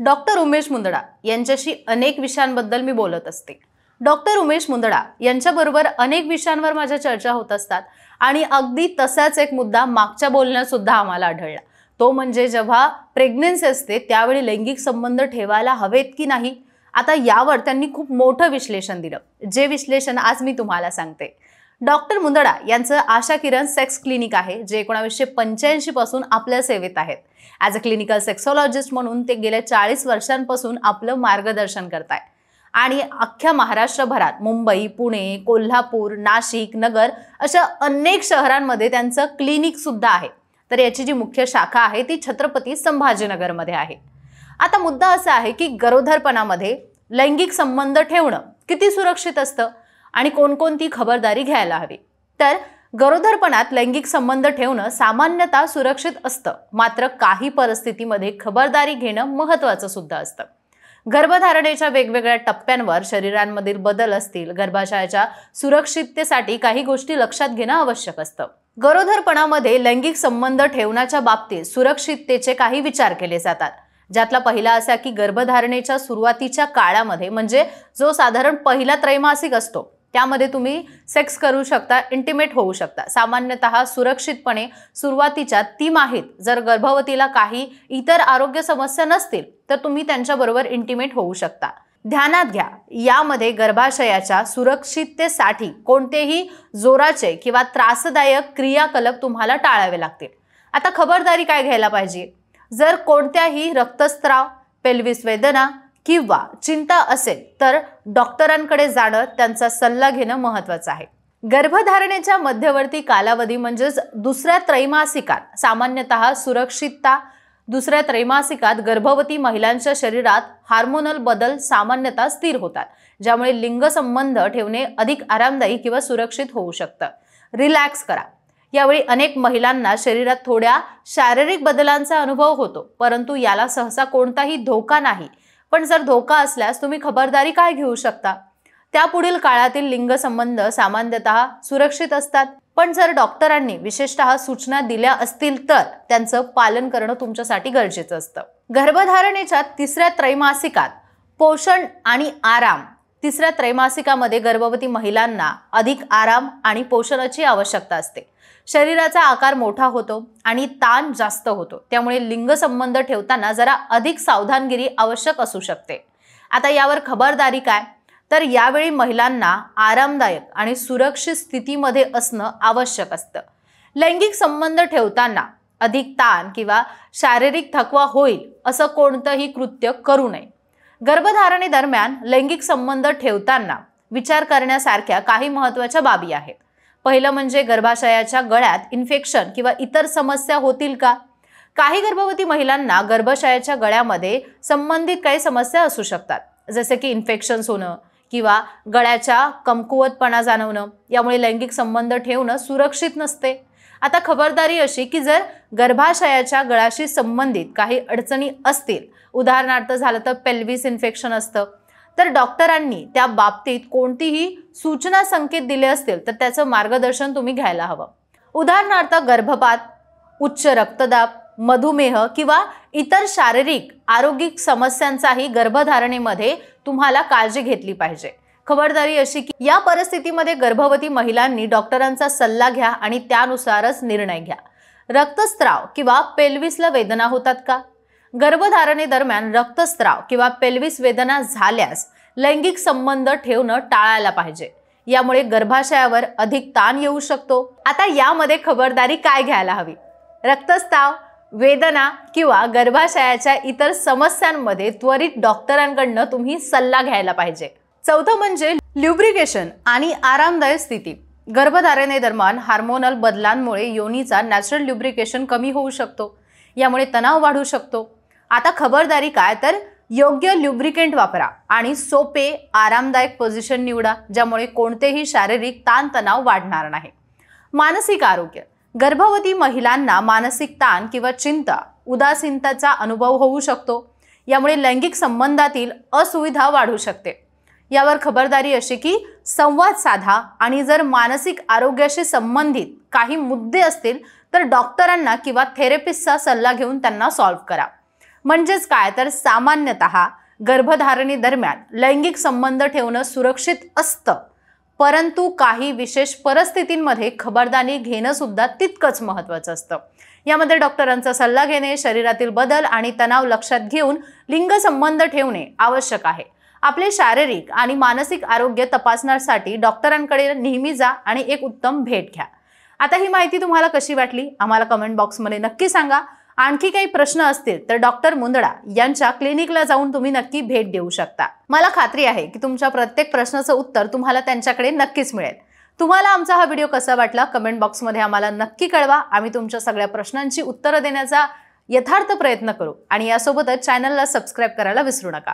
Doctor Umesh Mundada यांच्याशी अनेक विषयांबद्दल मी बोलत असते। डॉक्टर उमेश मुंदडा यांच्याबरोबर अनेक विषयांवर माझ्या चर्चा होत असतात आणि अगदी तसाच एक मुद्दा मागच्या बोलण्यात सुद्धा आम्हाला आढळला। तो म्हणजे जेव्हा प्रेग्नन्सी असते त्यावेळी लैंगिक संबंध ठेवायला हवेत की नाही। आता यावर त्यांनी खूप मोठं विश्लेषण दिलं, जे विश्लेषण आज मी तुम्हाला सांगते। डॉक्टर मुंदडा यांचं आशा किरण सेक्स क्लिनिक आहे, जे 1985 पासून आपल्या सेवेत आहेत। ॲज अ क्लिनिकल सेक्सॉलॉजिस्ट म्हणून ते गेल्या 40 वर्षांपासून आपलं मार्गदर्शन करताय आणि अख्ख्या महाराष्ट्रभरात मुंबई, पुणे, कोल्हापूर, नाशिक, नगर अशा अनेक शहरांमध्ये त्यांचं क्लिनिक सुद्धा आहे। तर याची जी मुख्य शाखा आहे ती छत्रपती संभाजीनगरमध्ये आहे। आता मुद्दा असा आहे की गरोदरपणामध्ये लैंगिक संबंध ठेवणं किती सुरक्षित असतं आणि कोणकोणती खबरदारी घ्यायला हवी। तर गरोदरपणात लैंगिक संबंध ठेवणं सामान्यतः सुरक्षित असतं, मात्र काही परिस्थितीमध्ये खबरदारी घेणं महत्त्वाचं सुद्धा असतं। गर्भधारणेच्या वेगवेगळ्या टप्प्यांवर शरीरांमधील बदल असतील, गर्भाशयाच्या सुरक्षिततेसाठी काही गोष्टी लक्षात घेणं आवश्यक असतं। गरोदरपणामध्ये लैंगिक संबंध ठेवण्याच्या बाबतीत सुरक्षिततेचे काही विचार केले जातात, ज्यातला पहिला असा की गर्भधारणेच्या सुरुवातीच्या काळामध्ये म्हणजे जो साधारण पहिला त्रैमासिक असतो त्यामध्ये तुम्ही सेक्स करू शकता, इंटिमेट होऊ शकता। सामान्यतः सुरक्षितपणे सुरुवातीच्या तिमाहीत जर गर्भवतीला काही इतर आरोग्य समस्या नसतील तर तुम्ही त्यांच्याबरोबर इंटिमेट होऊ शकता। ध्यानात घ्या, यामध्ये गर्भाशयाच्या सुरक्षिततेसाठी कोणतेही जोराचे किंवा त्रासदायक क्रियाकलाप तुम्हाला टाळावे लागतील। आता खबरदारी काय घ्यायला पाहिजे? जर कोणत्याही रक्तस्राव, पेल्विस वेदना किंवा चिंता असेल तर डॉक्टरांकडे जाणं, त्यांचा सल्ला घेणं महत्त्वाचं आहे। गर्भधारणेच्या मध्यवर्ती कालावधी म्हणजेच दुसऱ्या त्रैमासिकात सामान्यतः सुरक्षितता। दुसऱ्या त्रैमासिकात गर्भवती महिलांच्या शरीरात हार्मोनल बदल सामान्यतः स्थिर होतात, ज्यामुळे लिंग संबंध ठेवणे अधिक आरामदायी किंवा सुरक्षित होऊ शकतं। रिलॅक्स करा। यावेळी अनेक महिलांना शरीरात थोड्या शारीरिक बदलांचा अनुभव होतो, परंतु याला सहसा कोणताही धोका नाही। पण जर धोका असल्यास तुम्ही खबरदारी काय घेऊ शकता? त्यापुढील काळातील लिंग संबंध सामान्यतः सुरक्षित असतात, पण जर डॉक्टरांनी विशेषतः सूचना दिल्या असतील तर त्यांचं पालन करणं तुमच्यासाठी गरजेचं असतं। गर्भधारणेच्या तिसऱ्या त्रैमासिकात पोषण आणि आराम। तिसऱ्या त्रैमासिकामध्ये गर्भवती महिलांना अधिक आराम आणि पोषणाची आवश्यकता असते। शरीराचा आकार मोठा होतो आणि ताण जास्त होतो, त्यामुळे लिंग संबंध ठेवताना जरा अधिक सावधानगिरी आवश्यक असू शकते। आता यावर खबरदारी काय? तर यावेळी महिलांना आरामदायक आणि सुरक्षित स्थितीमध्ये असणं आवश्यक असतं। लैंगिक संबंध ठेवताना अधिक ताण किंवा शारीरिक थकवा होईल असं कोणतंही कृत्य करू नये। गर्भधारणेदरम्यान लैंगिक संबंध ठेवताना विचार करण्यासारख्या काही महत्त्वाच्या बाबी आहेत। पहिलं म्हणजे गर्भाशयाच्या गळ्यात इन्फेक्शन किंवा इतर समस्या होतील का? काही गर्भवती महिलांना गर्भाशयाच्या गळ्यामध्ये संबंधित काही समस्या असू शकतात, जसे की इन्फेक्शन्स होणं किंवा गळ्याच्या कमकुवतपणा जाणवणं। यामुळे लैंगिक संबंध ठेवणं सुरक्षित नसते। आता खबरदारी अशी की जर गर्भाशयाच्या गळ्याशी संबंधित काही अडचणी असतील, उदाहरणार्थ झालं तर पेल्विस इन्फेक्शन असतं, तर डॉक्टरांनी त्या बाबतीत कोणतीही सूचना संकेत दिले असतील तर त्याचं मार्गदर्शन तुम्ही घ्यायला हवं। उदाहरणार्थ गर्भपात, उच्च रक्तदाब, मधुमेह किंवा इतर शारीरिक आरोग्यिक समस्यांचाही गर्भधारणेमध्ये तुम्हाला काळजी घेतली पाहिजे। खबरदारी अशी की या परिस्थितीमध्ये गर्भवती महिलांनी डॉक्टरांचा सल्ला घ्या आणि त्यानुसारच निर्णय घ्या। रक्तस्राव किंवा पेल्विसला वेदना होतात का? गर्भधारणेदरम्यान रक्तस्राव किंवा पेल्विस वेदना झाल्यास लैंगिक संबंध ठेवणं टाळायला पाहिजे। यामुळे गर्भाशयावर अधिक ताण येऊ शकतो। आता यामध्ये खबरदारी काय घ्यायला हवी? रक्तस्राव, वेदना किंवा गर्भाशयाच्या इतर समस्यांमध्ये त्वरित डॉक्टरांकडून तुम्ही सल्ला घ्यायला पाहिजे। चौथं म्हणजे ल्युब्रिकेशन आणि आरामदायक स्थिती। गर्भधारणेदरम्यान हार्मोनल बदलांमुळे योनीचा नॅचरल ल्युब्रिकेशन कमी होऊ शकतो, यामुळे तणाव वाढू शकतो। आता खबरदारी काय? तर योग्य ल्युब्रिकेंट वापरा आणि सोपे आरामदायक पोझिशन निवडा, ज्यामुळे कोणतेही शारीरिक ताणतणाव वाढणार नाही। मानसिक आरोग्य। गर्भवती महिलांना मानसिक ताण किंवा चिंता, उदासीनतेचा अनुभव होऊ शकतो, यामुळे लैंगिक संबंधातील असुविधा वाढू शकते। यावर खबरदारी अशी की संवाद साधा आणि जर मानसिक आरोग्याशी संबंधित काही मुद्दे असतील तर डॉक्टरांना किंवा थेरपिस्टचा सल्ला घेऊन त्यांना सॉल्व्ह करा। म्हणजेच काय तर सामान्यतः गर्भधारणेदरम्यान लैंगिक संबंध ठेवणं सुरक्षित असतं, परंतु काही विशेष परिस्थितींमध्ये खबरदारी घेणं सुद्धा तितकंच महत्त्वाचं असतं. यामध्ये डॉक्टरांचा सल्ला घेणे, शरीरातील बदल आणि तणाव लक्षात घेऊन लिंग संबंध ठेवणे आवश्यक आहे. आपले शारीरिक आणि मानसिक आरोग्य तपासण्यासाठी डॉक्टरांकडे नेहमी जा आणि एक उत्तम भेट घ्या. आता ही माहिती तुम्हाला कशी वाटली आम्हाला कमेंट बॉक्समध्ये नक्की सांगा. आणखी काही प्रश्न असतील तर डॉक्टर मुंदडा यांच्या क्लिनिकला जाऊन तुम्ही नक्की भेट देऊ शकता. मला खात्री आहे की तुमच्या प्रत्येक प्रश्नाचं उत्तर तुम्हाला त्यांच्याकडे नक्कीच मिळेल. तुम्हाला आमचा हा व्हिडिओ कसा वाटला कमेंट बॉक्समध्ये आम्हाला नक्की कळवा. आम्ही तुमच्या सगळ्या प्रश्नांची उत्तरं देण्याचा यथार्थ प्रयत्न करू आणि यासोबतच चॅनलला सबस्क्राईब करायला विसरू नका.